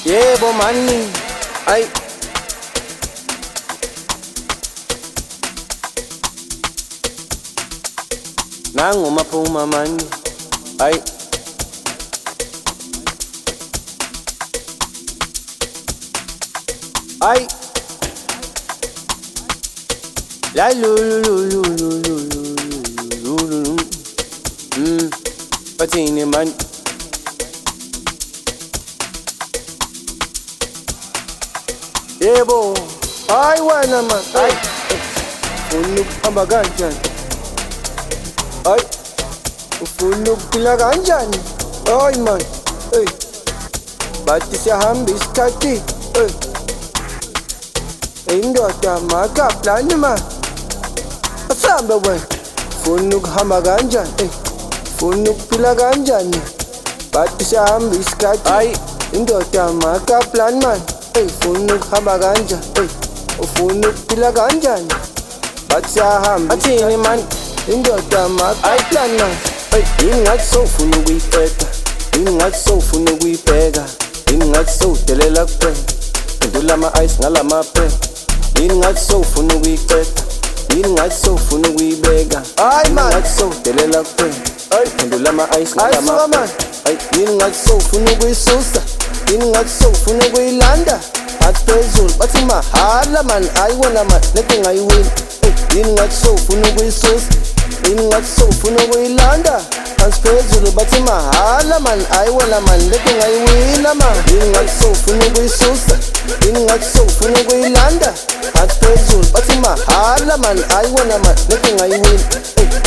Yebo mani, ay nangu maphuma mani, ay ay la lu lu lu lu lu lu lu lu patini man. Yebo, ay wena man, ay ufuna ukuhamba kanjani? Ay ufuna ukuphila kanjani? Ay man, hey bathi siyahamba isikhathi, hey indoda makaplani man, asambe wena ufuna ukuhamba kanjani? Hey ufuna ukuphila kanjani? Bathi siyahamba isikhathi, ay indoda makaplani man. Ufuna ukuhamba kanjani? Ufuna ukuphila kanjani? Bathi siyahamba athini man, indoda makaplani man. Yini ngathi sowufuna ukuyiceda, yini ngathi sowufuna ukuyibheka, yini ngathi sowudelela kuphela, phendula ama-ice ngalamaphela. Yini ngathi sowufuna ukuyiceda, yini ngathi sowufuna ukuyibeka, yini ngathi sowudelela kuphela, phendula ama-ice ngalamaphela. Yini ngathi sowufuna ukuyisusa, yini ngathi sowufuna ukuyilanda, athi phezulu bathi mahala man, ayiwona man lento ngayiwini. Yini ngathi sowufuna ukuyisusa, yini ngathi sowufuna ukuyilanda, athi phezulu bathi mahala man, ayiwona man lento ngayiwina man. Yini ngathi sowufuna ukuyisusa, yini ngathi sowufuna ukuyilanda, athi phezulu bathi mahala man, ayiwona man lento ngayiwina.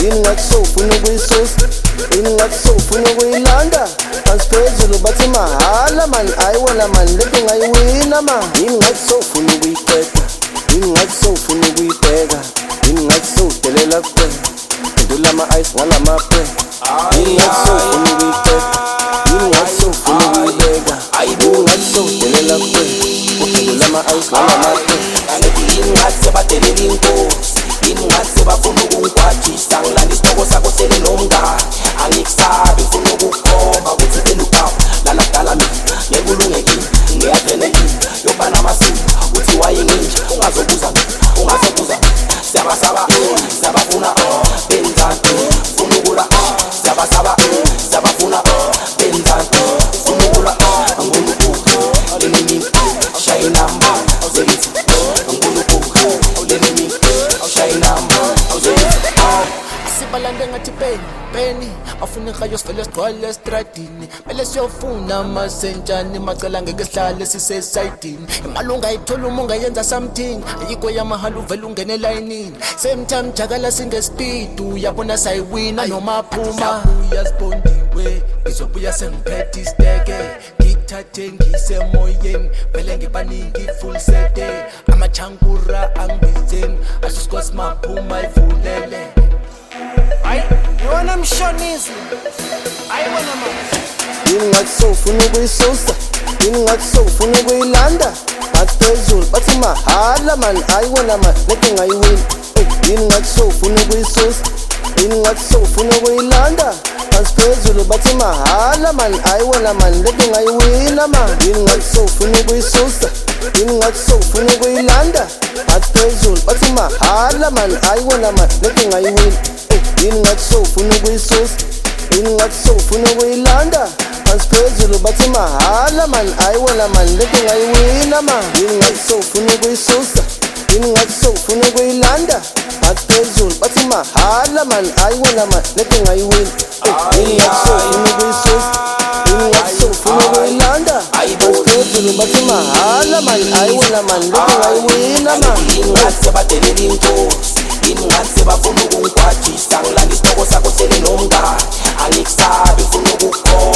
Yini ngathi sowufuna ukuyisusa, yini ngathi sowufuna ukuyilanda, athi phezulu bathi mahala man, ayiwona man lento ngayiwina man. Yini ngathi sowufuna ukuyiceda, yini ngathi sowufuna ukuyibheka, yini ngathi sowudelela kuphela, phendula ama-ice ngalamaphela. Yini ngathi sowufuna ukuyiceda, yini ngathi sowufuna ukuyibeka, yini ngathi sowudelela kuphela, phendula ama-ice ngalamaphela. Yini ngathi sebadelela inkosi, yini ngathi sebafuna ukungigwajisa, ngilanda isitoko sakho selinomngani, angikusabi ngifuna ukukhomba ukuthi vele uqapha lala kudala mina ngeke ulungekile, ngiyadrenekile yoba namasiko uthi wayenginje, ungazobuza ungazobuza siyabasaba siyabafuna benzani funa ukula siyabasaba siyabafuna benzani funa ukula ngulubuka lenimi shayinamba awuzekithi ngulubuka lenimi shayinamba awuzekithi sibalande ngathi peni afuna ngayo sivele sigcwale estradini, mele siyofuna amasentshani macela ngeke sihlale sisesayidini. Imali ungayithola uma ungayenza something, ayikho yamahala uvele ungene elayinini. Same time jakala singespeed, uyabona sayiwina noma aphuma. Uyazibondiwe ngizobuya sengiphethe isteke, ngikuthathe ngise moyeni vele ngibaningi full sete, amachankura angibizeni ashusikos maphuma ivulele. Ay, yona mshonizi, ayiwona manje. Yini ngathi sowufuna ukuyisusa, yini ngathi sowufuna ukuyilanda, athi phezulu bathi mahala man, ayiwona man lento ngayiwini. Yini ngathi sowufuna ukuyisusa, yini ngathi sowufuna ukuyilanda, athi phezulu bathi mahala man, ayiwona man lento ngayiwina man. Yini ngathi sowufuna ukuyisusa, yini ngathi sowufuna ukuyilanda, athi phezulu bathi mahala man, ayiwona man lento ngayiwina. Yini ngathi sowufuna ukuyisusa, yini ngathi sowufuna ukuyilanda, athi phezulu bathi mahala man, ayiwona man lento ngayiwina man. Yini ngathi sowufuna ukuyisusa, yini ngathi sowufuna ukuyilanda, athi phezulu bathi mahala man, ayiwona man lento ngayiwina. Yini ngathi sowufuna ukuyisusa, yini ngathi sowufuna ukuyilanda, athi phezulu bathi mahala man, ayiwona man lento ngayiwina man. yini ngathi sebadelela inkosi, yini ngathi sebafuna ukungigwajisa, ngilanda isitoko sakho selinomngani, angikusabi ngifuna ukukhomba